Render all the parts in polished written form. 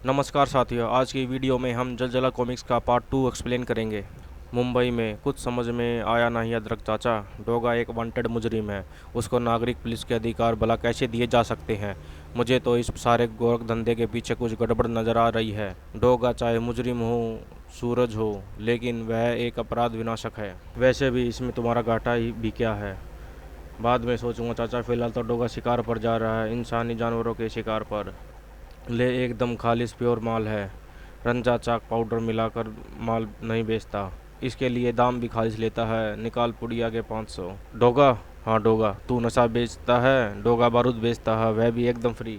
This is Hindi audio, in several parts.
नमस्कार साथियों, आज की वीडियो में हम जलजला कॉमिक्स का पार्ट 2 एक्सप्लेन करेंगे। मुंबई में कुछ समझ में आया नहीं अदरक चाचा। डोगा एक वांटेड मुजरिम है। उसको नागरिक पुलिस के अधिकार भला कैसे दिए जा सकते हैं? मुझे तो इस सारे गोरख धंधे के पीछे कुछ गड़बड़ नज़र आ रही है। डोगा चाहे मुजरिम हो, सूरज हो, लेकिन वह एक अपराध विनाशक है। वैसे भी इसमें तुम्हारा घाटा ही भी क्या है? बाद में सोचूंगा चाचा, फिलहाल तो डोगा शिकार पर जा रहा है, इंसानी जानवरों के शिकार पर। ले एकदम खालिश प्योर माल है। रंजा चाक पाउडर मिलाकर माल नहीं बेचता। इसके लिए दाम भी खालिश लेता है। निकाल पुड़िया के 500। डोगा? हाँ डोगा, तू नशा बेचता है? डोगा बारूद बेचता है, वह भी एकदम फ्री।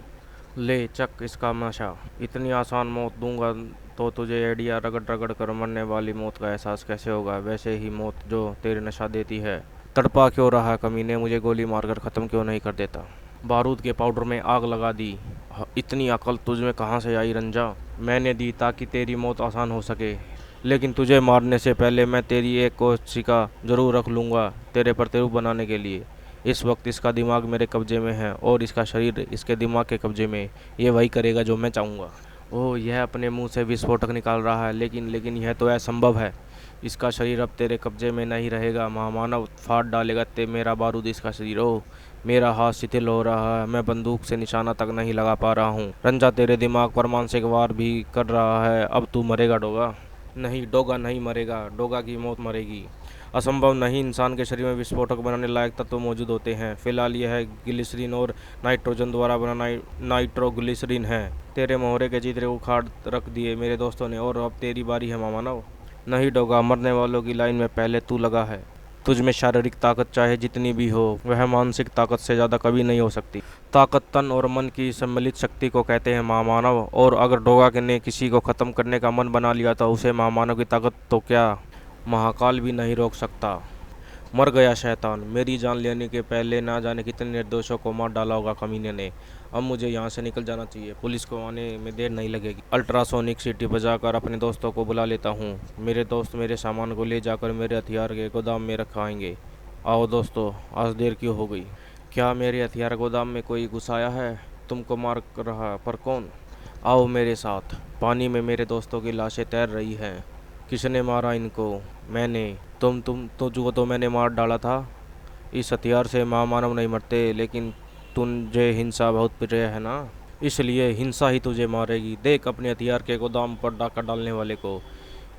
ले चक इसका नशा। इतनी आसान मौत दूंगा तो तुझे एडिया रगड़ रगड़ कर मरने वाली मौत का एहसास कैसे होगा? वैसे ही मौत जो तेरे नशा देती है। तड़पा क्यों रहा कमीने? मुझे गोली मारकर ख़त्म क्यों नहीं कर देता? बारूद के पाउडर में आग लगा दी। इतनी अकल तुझ में कहाँ से आई रंजा? मैंने दी ताकि तेरी मौत आसान हो सके, लेकिन तुझे मारने से पहले मैं तेरी एक कोशिका जरूर रख लूँगा तेरे प्रतिरूप बनाने के लिए। इस वक्त इसका दिमाग मेरे कब्जे में है और इसका शरीर इसके दिमाग के कब्जे में। ये वही करेगा जो मैं चाहूँगा। ओह, यह अपने मुंह से विस्फोटक निकाल रहा है, लेकिन यह तो असंभव है। इसका शरीर अब तेरे कब्जे में नहीं रहेगा। महामानव फाड़ डालेगा ते मेरा बारूद इसका शरीर। ओह, मेरा हाथ शिथिल हो रहा है। मैं बंदूक से निशाना तक नहीं लगा पा रहा हूँ। रंजा तेरे दिमाग पर मानसिक वार भी कर रहा है। अब तू मरेगा डोगा। नहीं, डोगा नहीं मरेगा। डोगा की मौत मरेगी। असंभव नहीं, इंसान के शरीर में विस्फोटक बनाने लायक तत्व तो मौजूद होते हैं। फिलहाल यह ग्लिसरीन और नाइट्रोजन द्वारा बना नाइट्रोग्लिसरीन है। तेरे मोहरे के चित्रे उखाड़ रख दिए मेरे दोस्तों ने, और अब तेरी बारी है मामानव। नहीं डोगा, मरने वालों की लाइन में पहले तू लगा है। तुझ में शारीरिक ताकत चाहे जितनी भी हो, वह मानसिक ताकत से ज़्यादा कभी नहीं हो सकती। ताकत तन और मन की सम्मिलित शक्ति को कहते हैं महामानव। और अगर डोगा ने किसी को ख़त्म करने का मन बना लिया तो उसे महामानव की ताकत तो क्या महाकाल भी नहीं रोक सकता। मर गया शैतान। मेरी जान लेने के पहले ना जाने कितने निर्दोषों को मार डाला होगा कमीने ने। अब मुझे यहाँ से निकल जाना चाहिए। पुलिस को आने में देर नहीं लगेगी। अल्ट्रासोनिक सीटी बजाकर अपने दोस्तों को बुला लेता हूँ। मेरे दोस्त मेरे सामान को ले जाकर मेरे हथियार के गोदाम में रखाएंगे। आओ दोस्तों, आज देर क्यों हो गई? क्या मेरे हथियार गोदाम में कोई घुस आया है? तुमको मार रहा पर कौन? आओ मेरे साथ। पानी में मेरे दोस्तों की लाशें तैर रही हैं। किसने मारा इनको? मैंने। तुम तो जो तो मैंने मार डाला था। इस हथियार से महामानव नहीं मरते, लेकिन तुझे हिंसा बहुत प्रिय है ना, इसलिए हिंसा ही तुझे मारेगी। देख अपने हथियार के गोदाम पर डाका डालने वाले को।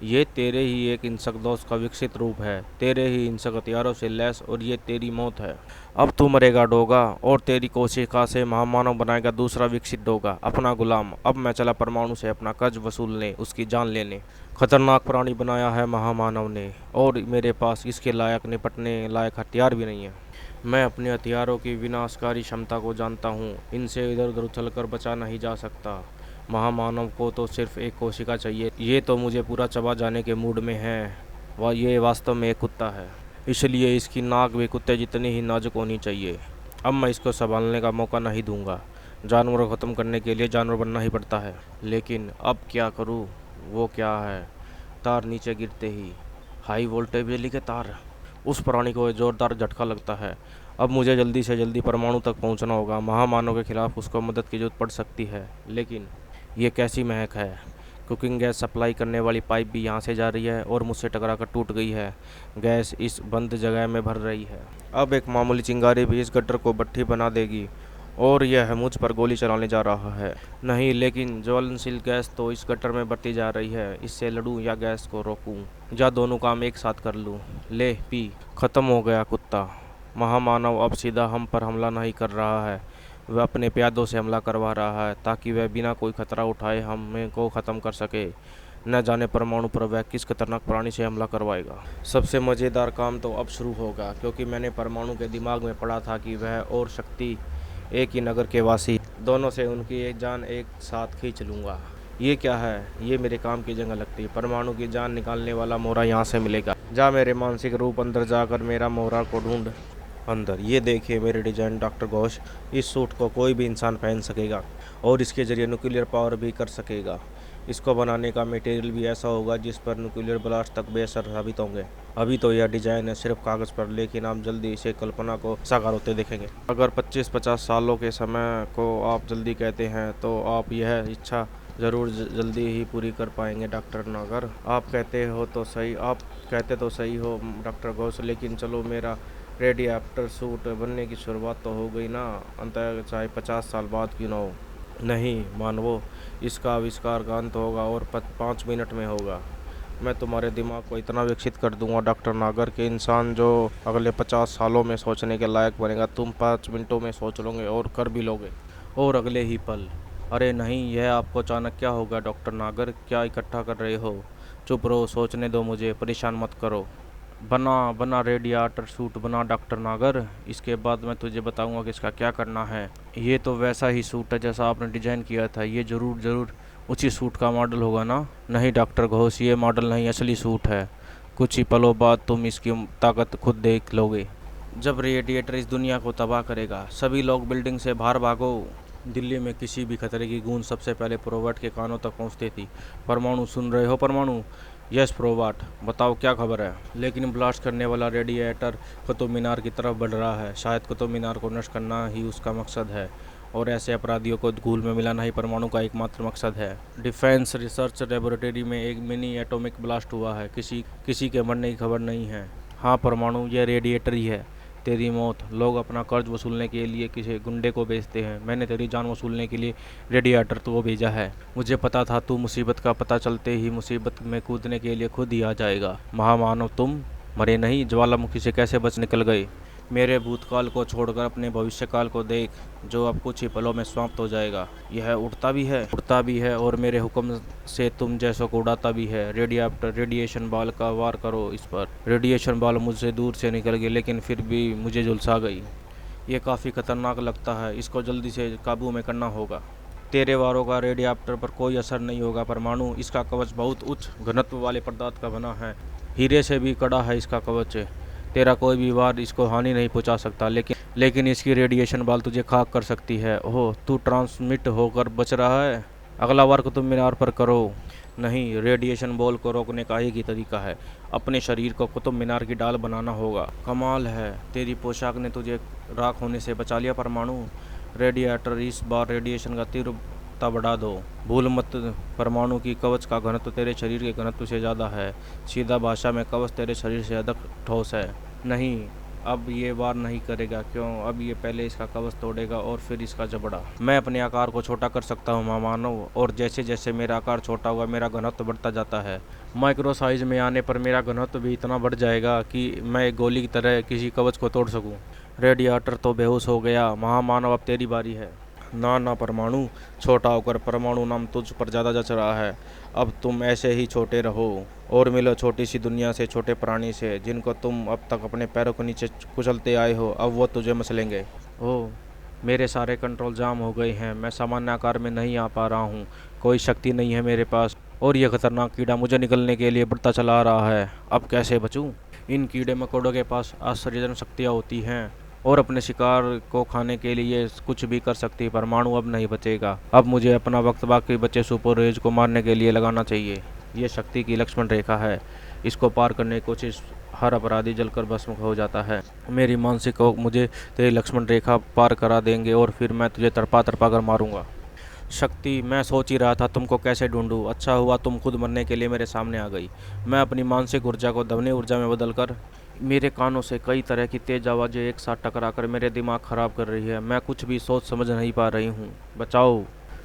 ये तेरे ही एक हिंसक दोस्त का विकसित रूप है, तेरे ही हिंसक हथियारों से लैस, और ये तेरी मौत है। अब तू मरेगा डोगा, और तेरी कोशिका से महामानव बनाएगा दूसरा विकसित डोगा, अपना गुलाम। अब मैं चला परमाणु से अपना कर्ज वसूलने, उसकी जान लेने। खतरनाक प्राणी बनाया है महामानव ने, और मेरे पास इसके लायक निपटने लायक हथियार भी नहीं है। मैं अपने हथियारों की विनाशकारी क्षमता को जानता हूँ। इनसे इधर उधर उछलकर बचा नहीं जा सकता। महामानव को तो सिर्फ एक कोशिका चाहिए। ये तो मुझे पूरा चबा जाने के मूड में है। वह ये वास्तव में एक कुत्ता है, इसलिए इसकी नाक भी कुत्ते जितनी ही नाजुक होनी चाहिए। अब मैं इसको संभालने का मौका नहीं दूंगा। जानवरों को ख़त्म करने के लिए जानवर बनना ही पड़ता है, लेकिन अब क्या करूँ? वो क्या है? तार नीचे गिरते ही हाई वोल्टेज बिजली के तार। उस प्राणी को ज़ोरदार झटका लगता है। अब मुझे जल्दी से जल्दी परमाणु तक पहुंचना होगा। महामानव के खिलाफ उसको मदद की जरूरत पड़ सकती है, लेकिन ये कैसी महक है? कुकिंग गैस सप्लाई करने वाली पाइप भी यहाँ से जा रही है और मुझसे टकराकर टूट गई है। गैस इस बंद जगह में भर रही है। अब एक मामूली चिंगारी भी इस गड्ढर को भट्ठी बना देगी, और यह मुझ पर गोली चलाने जा रहा है। नहीं, लेकिन ज्वलनशील गैस तो इस गटर में बढ़ती जा रही है। इससे लड़ूं या गैस को रोकूं, या दोनों काम एक साथ कर लूं? ले पी। खत्म हो गया कुत्ता। महामानव अब सीधा हम पर हमला नहीं कर रहा है, वह अपने प्यादों से हमला करवा रहा है, ताकि वह बिना कोई खतरा उठाए हमें को ख़त्म कर सके। न जाने परमाणु पर वह किस खतरनाक प्राणी से हमला करवाएगा। सबसे मज़ेदार काम तो अब शुरू होगा, क्योंकि मैंने परमाणु के दिमाग में पढ़ा था कि वह और शक्ति एक ही नगर के वासी, दोनों से उनकी एक जान एक साथ खींच लूँगा। ये क्या है? ये मेरे काम की जगह लगती है। परमाणु की जान निकालने वाला मोहरा यहाँ से मिलेगा। जा मेरे मानसिक रूप अंदर जाकर मेरा मोहरा को ढूंढ। अंदर ये देखिए मेरे डिजाइन डॉक्टर घोष। इस सूट को कोई भी इंसान पहन सकेगा, और इसके जरिए न्यूक्लियर पावर भी कर सकेगा। इसको बनाने का मटेरियल भी ऐसा होगा जिस पर न्यूक्लियर ब्लास्ट तक बेअसर साबित होंगे। अभी तो यह डिजाइन है सिर्फ कागज़ पर, लेकिन आप जल्दी इसे कल्पना को साकार होते देखेंगे। अगर 25-50 सालों के समय को आप जल्दी कहते हैं, तो आप यह इच्छा ज़रूर जल्दी ही पूरी कर पाएंगे डॉक्टर नागर। आप कहते तो सही हो डॉक्टर घोष, लेकिन चलो मेरा रेडिएटर सूट बनने की शुरुआत तो हो गई ना, अंततः चाहे 50 साल बाद क्यों ना हो। नहीं मानवो, इसका आविष्कार का अंत होगा और 5 मिनट में होगा। मैं तुम्हारे दिमाग को इतना विकसित कर दूंगा डॉक्टर नागर कि इंसान जो अगले 50 सालों में सोचने के लायक बनेगा, तुम 5 मिनटों में सोच लोगे और कर भी लोगे, और अगले ही पल। अरे नहीं, यह आपको अचानक क्या होगा डॉक्टर नागर, क्या इकट्ठा कर रहे हो? चुप रहो, सोचने दो मुझे, परेशान मत करो। बना बना रेडिएटर सूट बना डॉक्टर नागर, इसके बाद मैं तुझे बताऊंगा कि इसका क्या करना है। ये तो वैसा ही सूट है जैसा आपने डिजाइन किया था, ये जरूर उसी सूट का मॉडल होगा ना? नहीं डॉक्टर घोष, ये मॉडल नहीं, असली सूट है। कुछ ही पलों बाद तुम इसकी ताकत खुद देख लोगे। जब रेडिएटर इस दुनिया को तबाह करेगा, सभी लोग बिल्डिंग से बाहर भागो। दिल्ली में किसी भी खतरे की गूंज सबसे पहले प्रोवाट के कानों तक पहुंचती थी। परमाणु सुन रहे हो परमाणु? यस प्रोवाट, बताओ क्या खबर है? लेकिन ब्लास्ट करने वाला रेडिएटर कुतुब मीनार की तरफ बढ़ रहा है। शायद कुतुब मीनार को नष्ट करना ही उसका मकसद है, और ऐसे अपराधियों को धूल में मिलाना ही परमाणु का एकमात्र मकसद है। डिफेंस रिसर्च लेबोरेटरी में एक मिनी एटॉमिक ब्लास्ट हुआ है, किसी के मरने की खबर नहीं है। हाँ परमाणु, यह रेडिएटर ही है। तेरी मौत, लोग अपना कर्ज वसूलने के लिए किसी गुंडे को बेचते हैं, मैंने तेरी जान वसूलने के लिए रेडिएटर तो भेजा है। मुझे पता था तू मुसीबत का पता चलते ही मुसीबत में कूदने के लिए खुद ही आ जाएगा। महामानव, तुम मरे नहीं, ज्वालामुखी से कैसे बच निकल गए? मेरे भूतकाल को छोड़कर अपने भविष्यकाल को देख, जो अब कुछ ही पलों में समाप्त हो जाएगा। यह उड़ता भी है और मेरे हुक्म से तुम जैसों को उड़ाता भी है। रेडिएशन बॉल का वार करो इस पर। रेडिएशन बॉल मुझसे दूर से निकल गई, लेकिन फिर भी मुझे झुलसा गई। ये काफ़ी खतरनाक लगता है, इसको जल्दी से काबू में करना होगा। तेरे वारों का रेडिएटर पर कोई असर नहीं होगा परमाणु, इसका कवच बहुत उच्च घनत्व वाले पदार्थ का बना है। हीरे से भी कड़ा है इसका कवच। तेरा कोई भी वार इसको हानि नहीं पहुंचा सकता, लेकिन इसकी रेडिएशन बॉल तुझे खाक कर सकती है। ओह, तू ट्रांसमिट होकर बच रहा है। अगला वार कुतुब मीनार पर करो। नहीं, रेडिएशन बॉल को रोकने का एक ही तरीका है, अपने शरीर को कुतुब मीनार की डाल बनाना होगा। कमाल है, तेरी पोशाक ने तुझे राख होने से बचा लिया परमाणु। रेडिएटर इस बार रेडिएशन का तीव्रता बढ़ा दो। भूल मत, परमाणु की कवच का घनत्व तेरे शरीर के घनत्व से ज़्यादा है। सीधा भाषा में कवच तेरे शरीर से अधिक ठोस है। नहीं, अब ये वार नहीं करेगा। क्यों? अब ये पहले इसका कवच तोड़ेगा और फिर इसका जबड़ा। मैं अपने आकार को छोटा कर सकता हूँ महामानव, और जैसे जैसे मेरा आकार छोटा हुआ मेरा घनत्व बढ़ता जाता है। माइक्रो साइज में आने पर मेरा घनत्व भी इतना बढ़ जाएगा कि मैं एक गोली की तरह किसी कवच को तोड़ सकूँ। रेडिएटर तो बेहोश हो गया। महामानव, अब तेरी बारी है। ना परमाणु, छोटा होकर परमाणु नाम तुझ पर ज़्यादा जच रहा है। अब तुम ऐसे ही छोटे रहो और मिलो छोटी सी दुनिया से, छोटे प्राणी से, जिनको तुम अब तक अपने पैरों के नीचे कुचलते आए हो। अब वो तुझे मसलेंगे। ओह, मेरे सारे कंट्रोल जाम हो गए हैं, मैं सामान्य आकार में नहीं आ पा रहा हूँ, कोई शक्ति नहीं है मेरे पास, और यह खतरनाक कीड़ा मुझे निकलने के लिए बढ़ता चला रहा है। अब कैसे बचूं? इन कीड़े मकोड़ों के पास आश्चर्यजनक शक्तियाँ होती हैं और अपने शिकार को खाने के लिए कुछ भी कर सकती है। परमाणु अब नहीं बचेगा। अब मुझे अपना वक्त बाकी बचे सुपर एज को मारने के लिए लगाना चाहिए। ये शक्ति की लक्ष्मण रेखा है, इसको पार करने की कोशिश हर अपराधी जलकर भस्म हो जाता है। मेरी मानसिक को मुझे तेरी लक्ष्मण रेखा पार करा देंगे और फिर मैं तुझे तड़पा कर मारूंगा। शक्ति, मैं सोच ही रहा था तुमको कैसे ढूंढूं। अच्छा हुआ तुम खुद मरने के लिए मेरे सामने आ गई। मैं अपनी मानसिक ऊर्जा को ध्वनि ऊर्जा में बदलकर, मेरे कानों से कई तरह की तेज आवाज़ें एक साथ टकराकर मेरे दिमाग ख़राब कर रही है। मैं कुछ भी सोच समझ नहीं पा रही हूँ। बचाओ।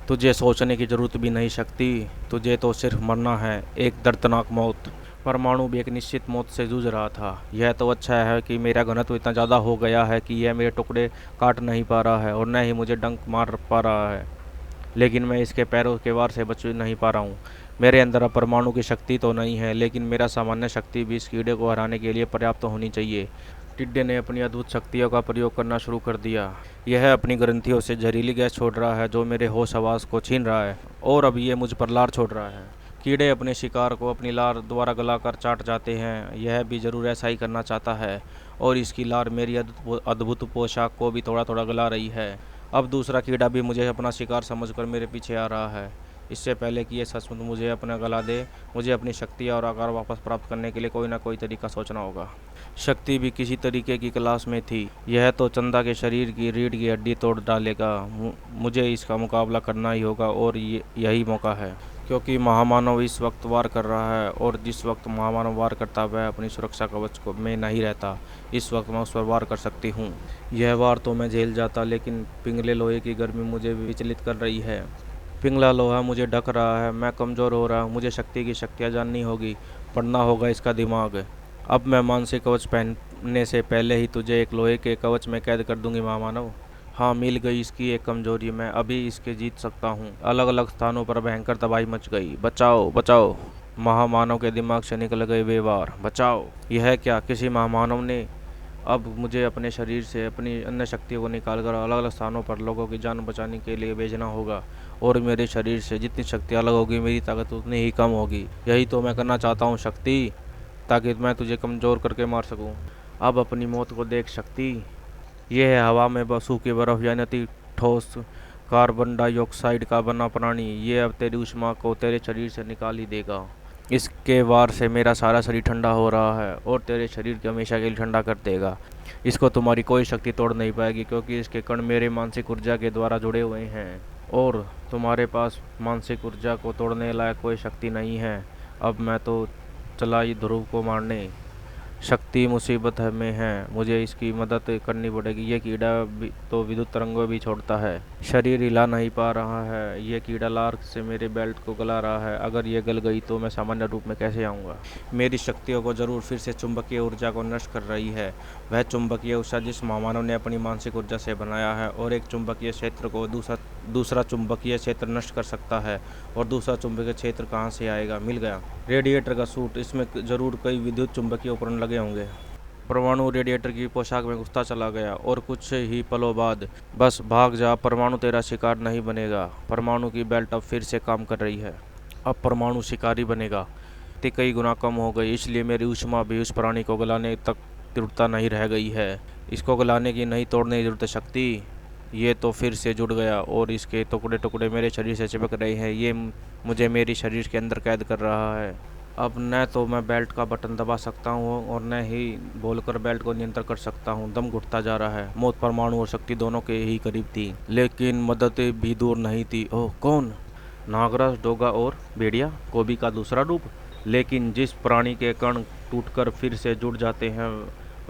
तुझे सोचने की ज़रूरत भी नहीं शक्ति, तुझे तो सिर्फ मरना है, एक दर्दनाक मौत। परमाणु भी एक निश्चित मौत से जूझ रहा था। यह तो अच्छा है कि मेरा घनत्व इतना ज़्यादा हो गया है कि यह मेरे टुकड़े काट नहीं पा रहा है और न ही मुझे डंक मार पा रहा है, लेकिन मैं इसके पैरों के वार से बच नहीं पा रहा हूँ। मेरे अंदर अब परमाणु की शक्ति तो नहीं है, लेकिन मेरा सामान्य शक्ति भी इस कीड़े को हराने के लिए पर्याप्त होनी चाहिए। टिड्डे ने अपनी अद्भुत शक्तियों का प्रयोग करना शुरू कर दिया। यह अपनी ग्रंथियों से जहरीली गैस छोड़ रहा है जो मेरे होश हवास को छीन रहा है, और अब ये मुझ पर लार छोड़ रहा है। कीड़े अपने शिकार को अपनी लार द्वारा गलाकर चाट जाते हैं। यह भी ज़रूर ऐसा ही करना चाहता है, और इसकी लार मेरी अद्भुत पोशाक को भी थोड़ा थोड़ा गला रही है। अब दूसरा कीड़ा भी मुझे अपना शिकार समझकर मेरे पीछे आ रहा है। इससे पहले कि ये सचमुच मुझे अपना गला दे, मुझे अपनी शक्ति और आकार वापस प्राप्त करने के लिए कोई ना कोई तरीका सोचना होगा। शक्ति भी किसी तरीके की क्लास में थी। यह तो चंदा के शरीर की रीढ़ की हड्डी तोड़ डालेगा। मुझे इसका मुकाबला करना ही होगा और यही मौका है, क्योंकि महामानव इस वक्त वार कर रहा है और जिस वक्त महामानव वार करता है वह अपनी सुरक्षा कवच को में नहीं रहता। इस वक्त मैं उस पर वार कर सकती हूँ। यह वार तो मैं झेल जाता, लेकिन पिंगले लोहे की गर्मी मुझे विचलित कर रही है। पिंगला लोहा मुझे ढक रहा है, मैं कमज़ोर हो रहा हूँ। मुझे शक्ति की शक्तियाँ जाननी होगी, पढ़ना होगा इसका दिमाग। अब मैं मानसिक कवच पहनने से पहले ही तुझे एक लोहे के कवच में कैद कर दूंगी महामानव। हाँ, मिल गई इसकी एक कमजोरी, मैं अभी इसके जीत सकता हूँ। अलग अलग स्थानों पर भयंकर तबाही मच गई। बचाओ बचाओ! महामानव के दिमाग से निकल गए वे वार। बचाओ! यह क्या, किसी महामानव ने अब मुझे अपने शरीर से अपनी अन्य शक्तियों को निकालकर अलग अलग स्थानों पर लोगों की जान बचाने के लिए भेजना होगा। और मेरे शरीर से जितनी शक्ति अलग होगी, मेरी ताकत उतनी ही कम होगी। यही तो मैं करना चाहता हूँ शक्ति, ताकि मैं तुझे कमज़ोर करके मार सकूं। अब अपनी मौत को देख शक्ति। यह है हवा में सूखी बर्फ यानी अति ठोस कार्बन डाइऑक्साइड का बना प्राणी। ये अब तेरी ऊष्मा को तेरे शरीर से निकाल ही देगा। इसके वार से मेरा सारा शरीर ठंडा हो रहा है और तेरे शरीर को हमेशा के लिए ठंडा कर देगा। इसको तुम्हारी कोई शक्ति तोड़ नहीं पाएगी, क्योंकि इसके कण मेरे मानसिक ऊर्जा के द्वारा जुड़े हुए हैं और तुम्हारे पास मानसिक ऊर्जा को तोड़ने लायक कोई शक्ति नहीं है। अब मैं तो चला ही ध्रुव को मारने। शक्ति मुसीबत में है, मुझे इसकी मदद करनी पड़ेगी। ये कीड़ा भी तो विद्युत तरंगों भी छोड़ता है। शरीर हिला नहीं पा रहा है। ये कीड़ा लार्क से मेरे बेल्ट को गला रहा है। अगर ये गल गई तो मैं सामान्य रूप में कैसे आऊँगा? मेरी शक्तियों को जरूर फिर से चुंबकीय ऊर्जा को नष्ट कर रही है। वह चुंबकीय ऊर्जा जिस महामानव ने अपनी मानसिक ऊर्जा से बनाया है, और एक चुंबकीय क्षेत्र को दूसरा चुंबकीय क्षेत्र नष्ट कर सकता है। और दूसरा चुंबकीय क्षेत्र कहाँ से आएगा? मिल गया, रेडिएटर का सूट। इसमें जरूर कई विद्युत चुंबकीय उपकरण लगे होंगे। परमाणु रेडिएटर की पोशाक में घुसता चला गया और कुछ ही पलों बाद, बस भाग जा, परमाणु तेरा शिकार नहीं बनेगा। परमाणु की बेल्ट अब फिर से काम कर रही है। अब परमाणु शिकारी बनेगा। कई गुना कम हो गई, इसलिए मेरी ऊष्मा भी उस प्राणी को गलाने तक तीव्रता नहीं रह गई है। इसको गलाने की नहीं, तोड़ने की जरूरत है शक्ति। ये तो फिर से जुड़ गया और इसके टुकड़े टुकड़े मेरे शरीर से चिपक रहे हैं। ये मुझे मेरे शरीर के अंदर कैद कर रहा है। अब न तो मैं बेल्ट का बटन दबा सकता हूँ और न ही बोलकर बेल्ट को नियंत्रण कर सकता हूँ। दम घुटता जा रहा है। मौत परमाणु और शक्ति दोनों के ही करीब थी, लेकिन मदद भी दूर नहीं थी। ओह, कौन? नागराज, डोगा और भेड़िया, कोबी का दूसरा रूप। लेकिन जिस प्राणी के कण टूटकर फिर से जुड़ जाते हैं,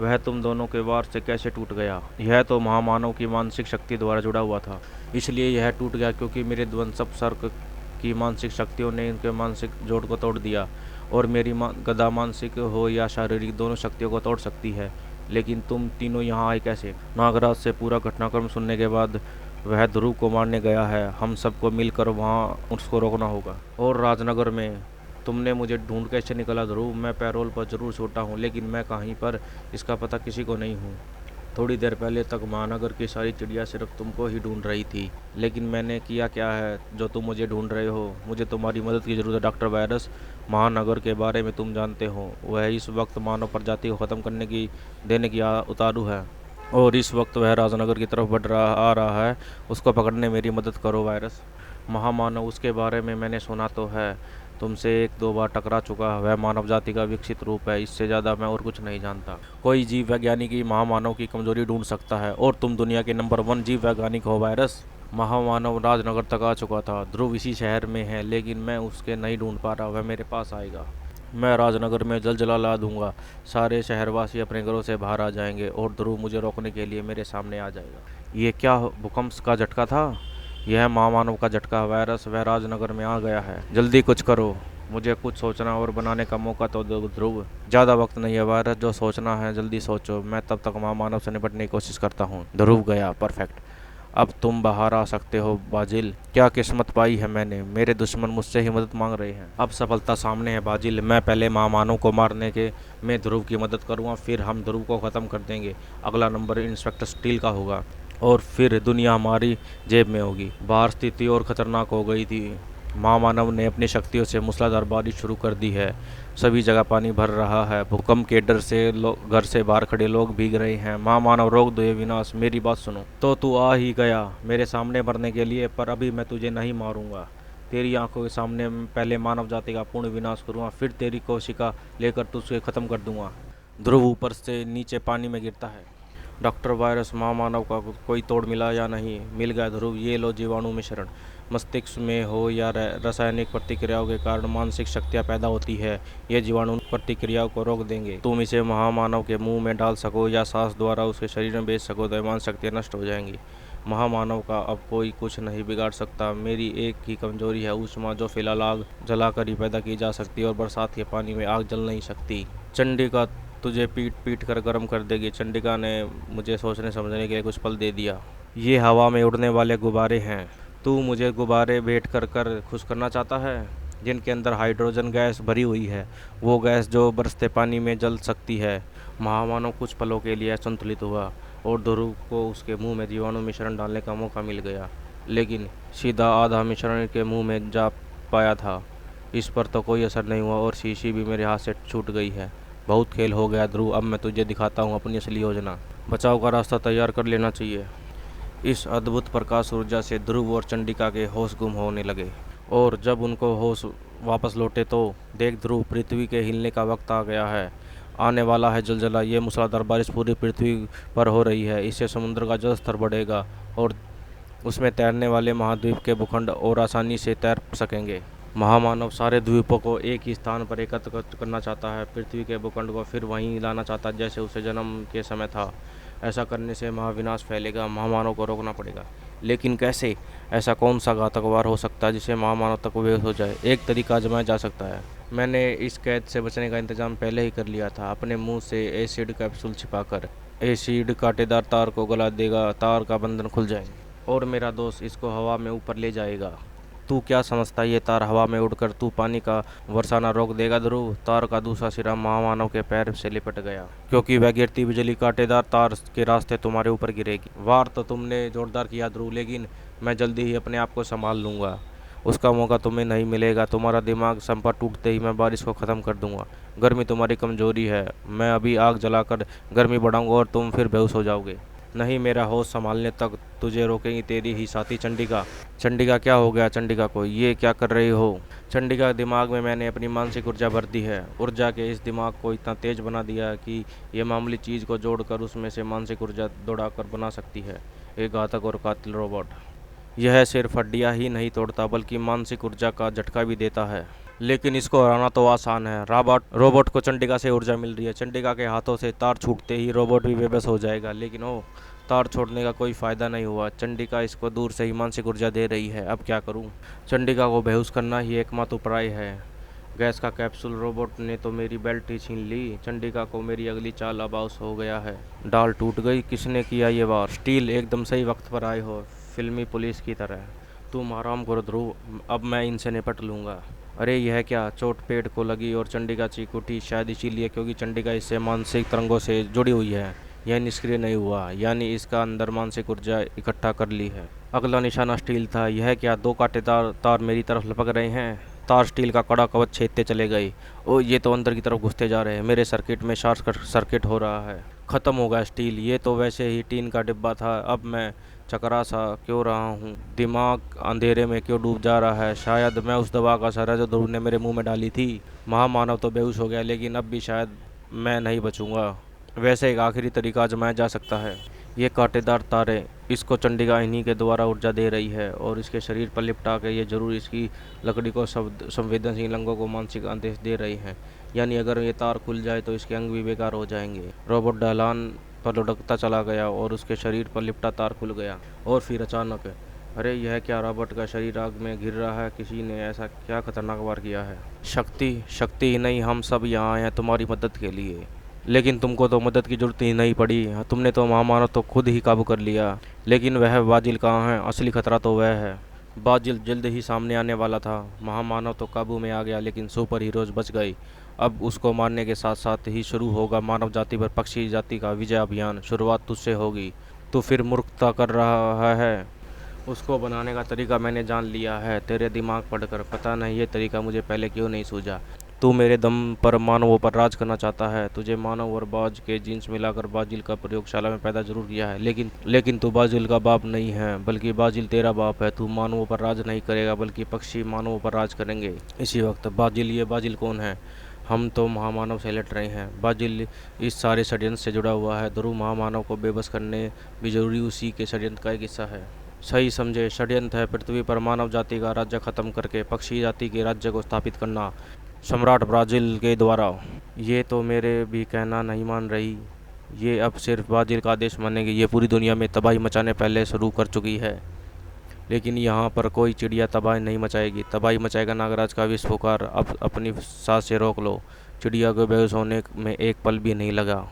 वह तुम दोनों के वार से कैसे टूट गया? यह तो महामानव की मानसिक शक्ति द्वारा जुड़ा हुआ था, इसलिए यह टूट गया, क्योंकि मेरे ध्वंसक की मानसिक शक्तियों ने इनके मानसिक जोड़ को तोड़ दिया। और मेरी गदा मानसिक हो या शारीरिक, दोनों शक्तियों को तोड़ सकती है। लेकिन तुम तीनों यहाँ आए कैसे? नागराज से पूरा घटनाक्रम सुनने के बाद, वह ध्रुव को मारने गया है। हम सबको मिलकर वहाँ उसको रोकना होगा। और राजनगर में तुमने मुझे ढूंढ कैसे निकला ध्रुव? मैं पैरोल पर जरूर छूटा हूँ, लेकिन मैं कहीं पर, इसका पता किसी को नहीं हूँ। थोड़ी देर पहले तक महानगर की सारी चिड़िया सिर्फ तुमको ही ढूंढ रही थी, लेकिन मैंने किया क्या है जो तुम मुझे ढूंढ रहे हो? मुझे तुम्हारी मदद की ज़रूरत है डॉक्टर वायरस। महानगर के बारे में तुम जानते हो, वह इस वक्त मानव प्रजाति को ख़त्म करने की देने की उतारू है, और इस वक्त वह राजनगर की तरफ आ रहा है। उसको पकड़ने मेरी मदद करो वायरस। महामानव, उसके बारे में मैंने सुना तो है, तुमसे 1-2 बार टकरा चुका है। वह मानव जाति का विकसित रूप है, इससे ज़्यादा मैं और कुछ नहीं जानता। कोई जीव वैज्ञानिक ही महामानव की कमजोरी ढूंढ सकता है, और तुम दुनिया के नंबर 1 जीव वैज्ञानिक हो वायरस। महामानव राजनगर तक आ चुका था। ध्रुव इसी शहर में है, लेकिन मैं उसके नहीं ढूंढ पा रहा। वह मेरे पास आएगा। मैं राजनगर में जलजला ला दूंगा। सारे शहरवासी अपने घरों से बाहर आ जाएंगे और ध्रुव मुझे रोकने के लिए मेरे सामने आ जाएगा। ये क्या भूकंप का झटका था? यह महामानव का झटका वायरस। वह राजनगर में आ गया है। जल्दी कुछ करो, मुझे कुछ सोचना और बनाने का मौका तो दो ध्रुव। ज़्यादा वक्त नहीं है वायरस, जो सोचना है जल्दी सोचो। मैं तब तक महामानव से निपटने की कोशिश करता हूँ। ध्रुव गया। परफेक्ट। अब तुम बाहर आ सकते हो बाजिल। क्या किस्मत पाई है मैंने, मेरे दुश्मन मुझसे ही मदद मांग रहे हैं। अब सफलता सामने है बाजिल। मैं पहले महामानव को मारने के मैं ध्रुव की मदद करूँगा, फिर हम ध्रुव को ख़त्म कर देंगे। अगला नंबर इंस्पेक्टर स्टील का होगा, और फिर दुनिया हमारी जेब में होगी। बाहर स्थिति और खतरनाक हो गई थी। महामानव ने अपनी शक्तियों से मूसलाधार बारिश शुरू कर दी है। सभी जगह पानी भर रहा है। भूकंप के डर से घर से बाहर खड़े लोग भीग रहे हैं। महामानव, रोक दो ये विनाश, मेरी बात सुनो। तो तू आ ही गया मेरे सामने मरने के लिए, पर अभी मैं तुझे नहीं मारूंगा। तेरी आंखों के सामने पहले मानव जाति का पूर्ण विनाश करूँगा, फिर तेरी कोशिका लेकर तुझे ख़त्म कर दूंगा। ध्रुव ऊपर से नीचे पानी में गिरता है। डॉक्टर वायरस महामानव का कोई तोड़ मिला या नहीं? मिल गया ध्रुव, ये लो जीवाणु मिश्रण। मस्तिष्क में हो या रासायनिक प्रतिक्रियाओं के कारण मानसिक शक्तियाँ पैदा होती है। ये जीवाणु प्रतिक्रियाओं को रोक देंगे। तुम इसे महामानव के मुंह में डाल सको या सांस द्वारा उसके शरीर में भेज सको तो मान शक्तियाँ नष्ट हो जाएंगी। महामानव का अब कोई कुछ नहीं बिगाड़ सकता। मेरी एक ही कमजोरी है, ऊष्मा, जो फिलहाल आग जलाकर ही पैदा की जा सकती है और बरसात के पानी में आग जल नहीं सकती। चंडिका तुझे पीट पीट कर गर्म कर देगी। चंडिका ने मुझे सोचने समझने के लिए कुछ पल दे दिया। ये हवा में उड़ने वाले गुब्बारे हैं। तू मुझे गुब्बारे भेंट कर कर खुश करना चाहता है, जिनके अंदर हाइड्रोजन गैस भरी हुई है, वो गैस जो बरसते पानी में जल सकती है। महामानव कुछ पलों के लिए असंतुलित हुआ और ध्रुव को उसके मुंह में जीवाणु मिश्रण डालने का मौका मिल गया, लेकिन सीधा आधा मिश्रण के मुंह में जा पाया था। इस पर तो कोई असर नहीं हुआ और शीशी भी मेरे हाथ से छूट गई है। बहुत खेल हो गया ध्रुव, अब मैं तुझे दिखाता हूँ अपनी असली योजना। बचाव का रास्ता तैयार कर लेना चाहिए। इस अद्भुत प्रकाश ऊर्जा से ध्रुव और चंडिका के होश गुम होने लगे और जब उनको होश वापस लौटे तो देख ध्रुव, पृथ्वी के हिलने का वक्त आ गया है। आने वाला है जलजला। ये मूसलाधार बारिश पूरी पृथ्वी पर हो रही है। इससे समुद्र का जल स्तर बढ़ेगा और उसमें तैरने वाले महाद्वीप के भूखंड और आसानी से तैर सकेंगे। महामानव सारे द्वीपों को एक ही स्थान पर एकत्र करना चाहता है। पृथ्वी के भूखंड को फिर वहीं लाना चाहता है जैसे उसे जन्म के समय था। ऐसा करने से महाविनाश फैलेगा। महामानव को रोकना पड़ेगा, लेकिन कैसे? ऐसा कौन सा घातक वार हो सकता है जिसे महामानव तक बेहोश हो जाए? एक तरीका आजमाया जा सकता है। मैंने इस कैद से बचने का इंतजाम पहले ही कर लिया था। अपने मुंह से एसिड कैप्सूल छिपाकर एसिड कांटेदार तार को गला देगा, तार का बंधन खुल जाएंगे और मेरा दोस्त इसको हवा में ऊपर ले जाएगा। तू क्या समझता है ये तार हवा में उड़कर तू पानी का बरसाना रोक देगा ध्रुव? तार का दूसरा सिरा महामानव के पैर से लिपट गया, क्योंकि वह गिरती बिजली कांटेदार तार के रास्ते तुम्हारे ऊपर गिरेगी। वार तो तुमने जोरदार किया ध्रुव, लेकिन मैं जल्दी ही अपने आप को संभाल लूँगा। उसका मौका तुम्हें नहीं मिलेगा। तुम्हारा दिमाग संपर्क टूटते ही मैं बारिश को ख़त्म कर दूंगा। गर्मी तुम्हारी कमजोरी है। मैं अभी आग जलाकर गर्मी बढ़ाऊंगा और तुम फिर बेहोश हो जाओगे। नहीं, मेरा होश संभालने तक तुझे रोकेंगी तेरी ही साथी चंडिका। चंडिका, क्या हो गया चंडिका को? ये क्या कर रही हो? चंडिका, दिमाग में मैंने अपनी मानसिक ऊर्जा भर दी है। ऊर्जा के इस दिमाग को इतना तेज बना दिया है कि ये मामूली चीज़ को जोड़कर उसमें से मानसिक ऊर्जा दौड़ाकर बना सकती है एक घातक और कातिल रोबोट। यह सिर्फ हड्डियाँ ही नहीं तोड़ता बल्कि मानसिक ऊर्जा का झटका भी देता है। लेकिन इसको हराना तो आसान है। रोबोट को चंडिका से ऊर्जा मिल रही है। चंडिका के हाथों से तार छूटते ही रोबोट भी बेबस हो जाएगा, लेकिन तार छोड़ने का कोई फ़ायदा नहीं हुआ। चंडिका इसको दूर से ही मानसिक ऊर्जा दे रही है। अब क्या करूं? चंडिका को बेहोश करना ही एकमात्र उपाय है। गैस का कैप्सूल। रोबोट ने तो मेरी बेल्ट ही छीन ली। चंडिका को मेरी अगली चाल आभास हो गया है। डाल टूट गई। किसने किया ये वार? स्टील, एकदम सही वक्त पर आए हो, फिल्मी पुलिस की तरह। तुम आराम करो ध्रुव, अब मैं इनसे निपट लूँगा। अरे यह क्या? चोट पेट को लगी और चंडिका चीख उठी, शायद इसीलिए क्योंकि चंडिका इससे मानसिक तरंगों से जुड़ी हुई है। यह निष्क्रिय नहीं हुआ, यानी इसका अंदर मानसिक ऊर्जा इकट्ठा कर ली है। अगला निशाना स्टील था। यह क्या? दो कांटेदार तार मेरी तरफ लपक रहे हैं। तार स्टील का कड़ा कवच छेदते चले गए। ओ, ये तो अंदर की तरफ घुसते जा रहे हैं। मेरे सर्किट में शॉर्ट सर्किट हो रहा है। ख़त्म हो गया स्टील। ये तो वैसे ही टीन का डिब्बा था। अब मैं चकरा सा क्यों रहा हूँ? दिमाग अंधेरे में क्यों डूब जा रहा है? शायद मैं उस दवा का असर है जो ध्रुव ने मेरे मुंह में डाली थी। महामानव तो बेहोश हो गया, लेकिन अब भी शायद मैं नहीं बचूंगा। वैसे एक आखिरी तरीका आजमाया जा सकता है। ये कांटेदार तारे, इसको चंडिका इन्हीं के द्वारा ऊर्जा दे रही है और इसके शरीर पर लिपटा के ये जरूर इसकी लकड़ी को संवेदनशील अंगों को मानसिक आदेश दे रही हैं। यानी अगर ये तार खुल जाए तो इसके अंग भी बेकार हो जाएंगे। रोबोट ढलान पर लुढ़कता चला गया और उसके शरीर पर लिपटा तार खुल गया और फिर अचानक, अरे यह क्या? रोबोट का शरीर आग में घिर रहा है। किसी ने ऐसा क्या खतरनाक वार किया है? शक्ति ही नहीं, हम सब यहाँ आए हैं तुम्हारी मदद के लिए। लेकिन तुमको तो मदद की जरूरत ही नहीं पड़ी। तुमने तो महामानव तो खुद ही काबू कर लिया। लेकिन वह बाजिल कहाँ है? असली खतरा तो वह है। बाजिल जल्द ही सामने आने वाला था। महामानव तो काबू में आ गया, लेकिन सुपर हीरोज बच गई। अब उसको मारने के साथ साथ ही शुरू होगा मानव जाति पर पक्षी जाति का विजय अभियान। शुरुआत तुझसे होगी। तू फिर मूर्खता कर रहा है। उसको बनाने का तरीका मैंने जान लिया है तेरे दिमाग पढ़कर। पता नहीं ये तरीका मुझे पहले क्यों नहीं सूझा। तू मेरे दम पर मानवों पर राज करना चाहता है। तुझे मानव और बाज के जीन्स मिलाकर बाजिल का प्रयोगशाला में पैदा जरूर किया है, लेकिन तू बाजिल का बाप नहीं है, बल्कि बाजिल तेरा बाप है। तू मानवों पर राज नहीं करेगा, बल्कि पक्षी मानवों पर राज करेंगे। इसी वक्त बाजिल, ये बाजिल कौन है? हम तो महामानव से लड़ रहे हैं। बाजिल इस सारे षड्यंत्र से जुड़ा हुआ है। ध्रुव महामानव को बेबस करने भी जरूरी उसी के षड्यंत्र का एक हिस्सा है। सही समझे, षड्यंत्र है पृथ्वी पर मानव जाति का राज्य खत्म करके पक्षी जाति के राज्य को स्थापित करना, सम्राट ब्राज़ील के द्वारा। ये तो मेरे भी कहना नहीं मान रही। ये अब सिर्फ ब्राज़ील का आदेश मानेगी। ये पूरी दुनिया में तबाही मचाने पहले शुरू कर चुकी है, लेकिन यहाँ पर कोई चिड़िया तबाही नहीं मचाएगी। तबाही मचाएगा नागराज का विष पुकार। अब अपनी सांस से रोक लो। चिड़िया को बेहोश होने में एक पल भी नहीं लगा।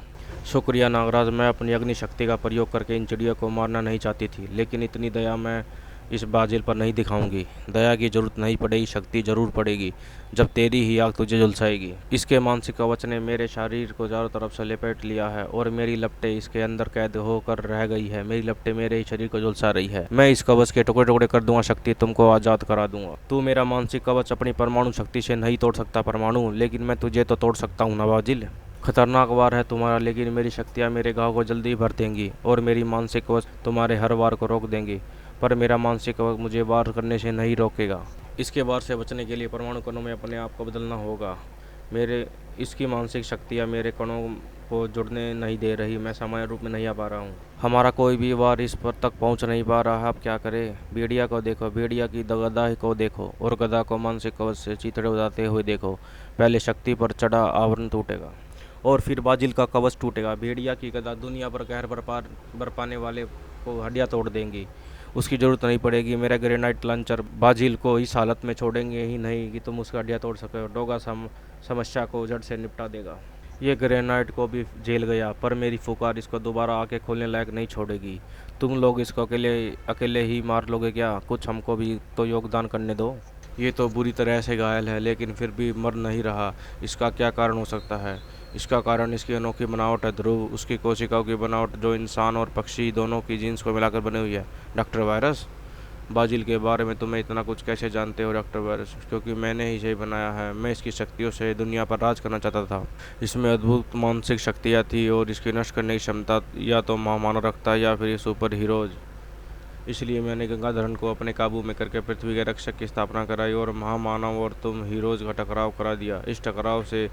शुक्रिया नागराज, मैं अपनी अग्नि शक्ति का प्रयोग करके इन चिड़ियों को मारना नहीं चाहती थी, लेकिन इतनी दया मैं इस ब्राज़ील पर नहीं दिखाऊंगी। दया की जरूरत नहीं पड़ेगी, शक्ति जरूर पड़ेगी, जब तेरी ही आग तुझे झुलसाएगी। इसके मानसिक कवच ने मेरे शरीर को चारों तरफ से लपेट लिया है और मेरी लपटें इसके अंदर कैद होकर रह गई है। मेरी लपटें मेरे ही शरीर को झुलसा रही है। मैं इस कवच के टुकड़े टुकड़े कर दूंगा, शक्ति तुमको आज़ाद करा दूंगा। तू मेरा मानसिक कवच अपनी परमाणु शक्ति से नहीं तोड़ सकता परमाणु, लेकिन मैं तुझे तो तोड़ सकता हूँ ना ब्राज़ील। खतरनाक वार है तुम्हारा, लेकिन मेरी शक्तियाँ मेरे घाव को जल्दी भर देंगी और मेरी मानसिक कवच तुम्हारे हर वार को रोक देंगी, पर मेरा मानसिक कवच मुझे वार करने से नहीं रोकेगा। इसके वार से बचने के लिए परमाणु कणों में अपने आप को बदलना होगा। इसकी मानसिक शक्तियाँ मेरे कणों को जुड़ने नहीं दे रही। मैं सामान्य रूप में नहीं आ पा रहा हूँ। हमारा कोई भी वार इस पर तक पहुँच नहीं पा रहा। अब क्या करें? भेड़िया को देखो, भेड़िया की गदा को देखो, और गदा को मानसिक कवच से चिथड़े उड़ाते हुए देखो। पहले शक्ति पर चढ़ा आवरण टूटेगा और फिर ब्राज़ील का कवच टूटेगा। भेड़िया की गदा दुनिया पर कहर बरपाने वाले को हड्डियाँ तोड़ देंगी। उसकी ज़रूरत नहीं पड़ेगी। मेरा ग्रेनाइट लॉन्चर ब्राज़ील को इस हालत में छोड़ेंगे ही नहीं कि तुम उसका हड्डियाँ तोड़ सको। डोगा समस्या को जड़ से निपटा देगा। ये ग्रेनाइट को भी झेल गया, पर मेरी फुकार इसको दोबारा आके खोलने लायक नहीं छोड़ेगी। तुम लोग इसको अकेले ही मार लोगे क्या? कुछ हमको भी तो योगदान करने दो। ये तो बुरी तरह से घायल है, लेकिन फिर भी मर नहीं रहा। इसका क्या कारण हो सकता है? इसका कारण इसकी अनोखी बनावट है ध्रुव, उसकी कोशिकाओं की बनावट, जो इंसान और पक्षी दोनों की जीन्स को मिलाकर बनी हुई है। डॉक्टर वायरस, ब्राज़ील के बारे में तुम्हें इतना कुछ कैसे जानते हो डॉक्टर वायरस? क्योंकि मैंने ही इसे बनाया है। मैं इसकी शक्तियों से दुनिया पर राज करना चाहता था। इसमें अद्भुत मानसिक शक्तियाँ थी और इसकी नष्ट करने की क्षमता या तो महामानव रखता है या फिर सुपर हीरोज। इसलिए मैंने गंगाधरन को अपने काबू में करके पृथ्वी के रक्षक की स्थापना कराई और महामानव और तुम हीरोज का टकराव करा दिया। इस टकराव से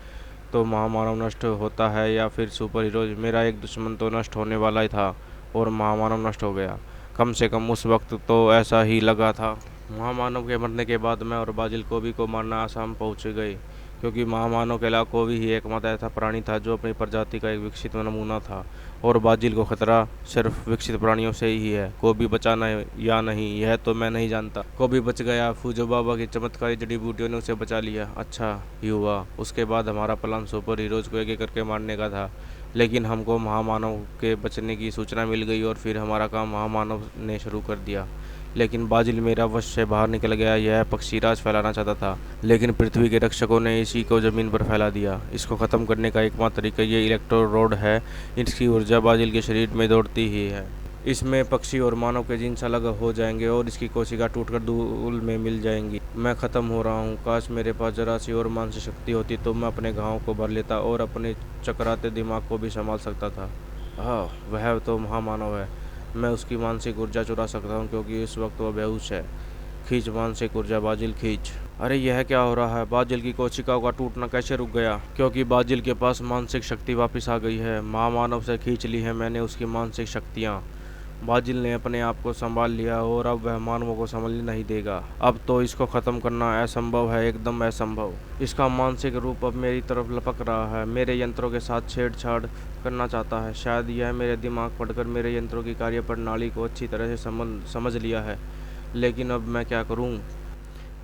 तो महामानव नष्ट होता है या फिर सुपर हीरोज। मेरा एक दुश्मन तो नष्ट होने वाला ही था और महामानव नष्ट हो गया। कम से कम उस वक्त तो ऐसा ही लगा था। महामानव के मरने के बाद मैं और ब्राज़ील कोबी को मारना आसाम पहुँच गए, क्योंकि महामानव के अलावा कोबी ही एकमात्र ऐसा प्राणी था जो अपनी प्रजाति का एक विकसित नमूना था और ब्राज़ील को खतरा सिर्फ विकसित प्राणियों से ही है। कोबी बचाना या नहीं यह तो मैं नहीं जानता। कोबी बच गया। फूजो बाबा की चमत्कारी जड़ी बूटियों ने उसे बचा लिया। अच्छा ही हुआ। उसके बाद हमारा प्लान सुपर हीरोज को एक एक करके मारने का था, लेकिन हमको महामानव के बचने की सूचना मिल गई और फिर हमारा काम महामानव ने शुरू कर दिया। लेकिन ब्राज़ील मेरा वश से बाहर निकल गया। यह पक्षीराज फैलाना चाहता था, लेकिन पृथ्वी के रक्षकों ने इसी को ज़मीन पर फैला दिया। इसको ख़त्म करने का एकमात्र तरीका ये इलेक्ट्रोड है। इसकी ऊर्जा ब्राज़ील के शरीर में दौड़ती ही है। इसमें पक्षी और मानव के जीन्स अलग हो जाएंगे और इसकी कोशिका टूटकर धूल में मिल जाएंगी। मैं ख़त्म हो रहा हूँ। काश मेरे पास जरा सी और मानसिक शक्ति होती तो मैं अपने घावों को भर लेता और अपने चकराते दिमाग को भी संभाल सकता था। हाँ, वह तो महामानव है। मैं उसकी मानसिक ऊर्जा चुरा सकता हूँ, क्योंकि इस वक्त वह बेहोश है। खींच मानसिक ऊर्जा ब्राज़ील, खींच। अरे यह क्या हो रहा है? ब्राज़ील की कोशिकाओं का टूटना कैसे रुक गया? क्योंकि ब्राज़ील के पास मानसिक शक्ति वापस आ गई है। महामानव से खींच ली है मैंने उसकी मानसिक शक्तियाँ। ब्राज़ील ने अपने आप को संभाल लिया और अब वह मानवों को संभलने नहीं देगा। अब तो इसको ख़त्म करना असंभव है, एकदम असंभव। इसका मानसिक रूप अब मेरी तरफ लपक रहा है, मेरे यंत्रों के साथ छेड़छाड़ करना चाहता है। शायद यह मेरे दिमाग पढ़कर मेरे यंत्रों की कार्य प्रणाली को अच्छी तरह से समझ लिया है, लेकिन अब मैं क्या करूं?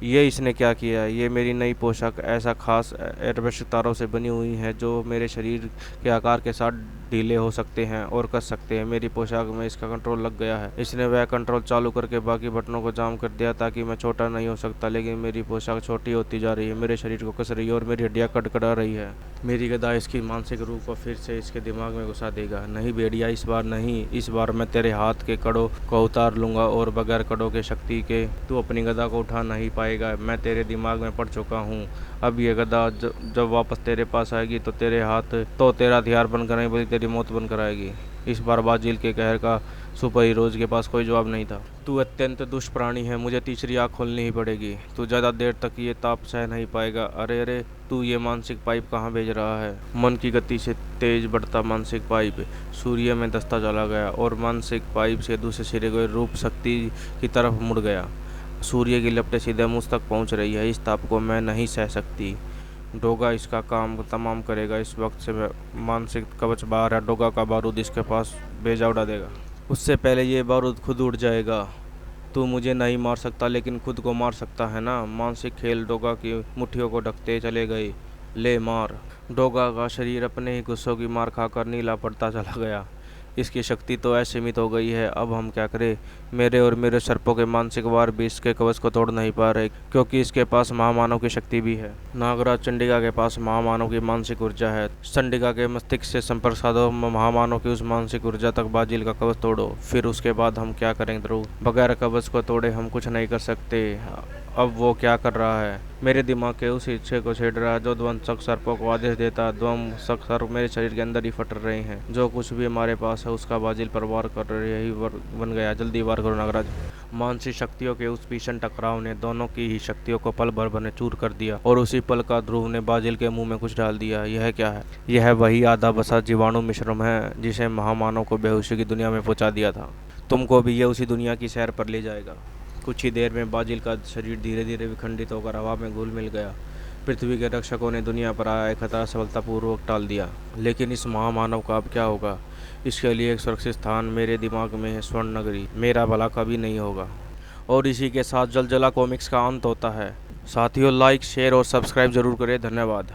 ये इसने क्या किया? ये मेरी नई पोशाक ऐसा खास एयरब्रश तारों से बनी हुई है जो मेरे शरीर के आकार के साथ ढीले हो सकते हैं और कस सकते हैं। मेरी पोशाक में इसका कंट्रोल लग गया है। इसने वह कंट्रोल चालू करके बाकी बटनों को जाम कर दिया ताकि मैं छोटा नहीं हो सकता, लेकिन मेरी पोशाक छोटी होती जा रही है, मेरे शरीर को कस रही है और मेरी हड्डियाँ कड़कड़ा रही है। मेरी गदा इसकी मानसिक रूप को फिर से इसके दिमाग में घुसा देगा। नहीं भेड़िया, इस बार नहीं। इस बार मैं तेरे हाथ के कड़ों को उतार लूंगा और बगैर कड़ों के शक्ति के तू अपनी गदा को उठा नहीं पाएगा। पाएगा। मैं तेरे दिमाग में पड़ चुका हूँ। अब ये गदा जब वापस तेरे पास आएगी तो तेरे हाथ तो तेरा हथियार बनकर नहीं बल्कि तेरी मौत बनकर आएगी। इस बार बाजिल के कहर का सुपर हीरोज के पास कोई जवाब नहीं था। तू अत्यंत दुष्ट प्राणी है, मुझे तीसरी आँख खोलनी ही पड़ेगी। तू ज़्यादा देर तक ये ताप सह नहीं पाएगा। अरे अरे, तू ये मानसिक पाइप कहाँ भेज रहा है? मन की गति से तेज बढ़ता मानसिक पाइप सूर्य में दस्ता चला गया और मानसिक पाइप से दूसरे सिरे को रूप शक्ति की तरफ मुड़ गया। सूर्य की लपटें सीधे मुझ तक पहुँच रही है। इस ताप को मैं नहीं सह सकती। डोगा इसका काम तमाम करेगा। इस वक्त से मानसिक कवच बाहर है। डोगा का बारूद इसके पास भेजा उड़ा देगा। उससे पहले ये बारूद खुद उड़ जाएगा। तू मुझे नहीं मार सकता लेकिन खुद को मार सकता है ना। मानसिक खेल डोगा की मुट्ठियों को ढकते चले गए। ले मार। डोगा का शरीर अपने ही गुस्सों की मार खाकर नीला पड़ता चला गया। इसकी शक्ति तो असीमित हो गई है। अब हम क्या करें? मेरे और मेरे सर्पों के मानसिक वार भी इसके कवच को तोड़ नहीं पा रहे, क्योंकि इसके पास महामानव की शक्ति भी है। नागराज चंडिका के पास महामानव की मानसिक ऊर्जा है। चंडिका के मस्तिष्क से संपर्क साधो, महामानव की उस मानसिक ऊर्जा तक बाजिल का कवच तोड़ो। फिर उसके बाद हम क्या करेंगे ध्रुव? बगैर कवच को तोड़े हम कुछ नहीं कर सकते। अब वो क्या कर रहा है? मेरे दिमाग के उस हिस्से को छेड़ रहा है जो ध्वंसक सर्पों को आदेश देता है। ध्वंसक सर्प मेरे शरीर के अंदर ही फट रहे हैं। जो कुछ भी हमारे पास है उसका बाजिल पर वार कर यही बन गया। जल्दी वार करो नागराज। मानसिक शक्तियों के उस भीषण टकराव ने दोनों की ही शक्तियों को पल भर में चूर कर दिया और उसी पल का ध्रुव ने बाजिल के मुंह में कुछ डाल दिया। यह क्या है? यह वही आधा बसा जीवाणु मिश्रण है जिसे महामानव को बेहोशी की दुनिया में पहुंचा दिया था। तुमको भी यह उसी दुनिया की सैर पर ले जाएगा। कुछ ही देर में बाजिल का शरीर धीरे धीरे विखंडित होकर हवा में घुल मिल गया। पृथ्वी के रक्षकों ने दुनिया पर आया एक खतरा सफलतापूर्वक टाल दिया। लेकिन इस महामानव का अब क्या होगा? इसके लिए एक सुरक्षित स्थान मेरे दिमाग में है, स्वर्ण नगरी। मेरा भला कभी नहीं होगा। और इसी के साथ जलजला कॉमिक्स का अंत होता है। साथियों, लाइक, शेयर और सब्सक्राइब जरूर करें। धन्यवाद।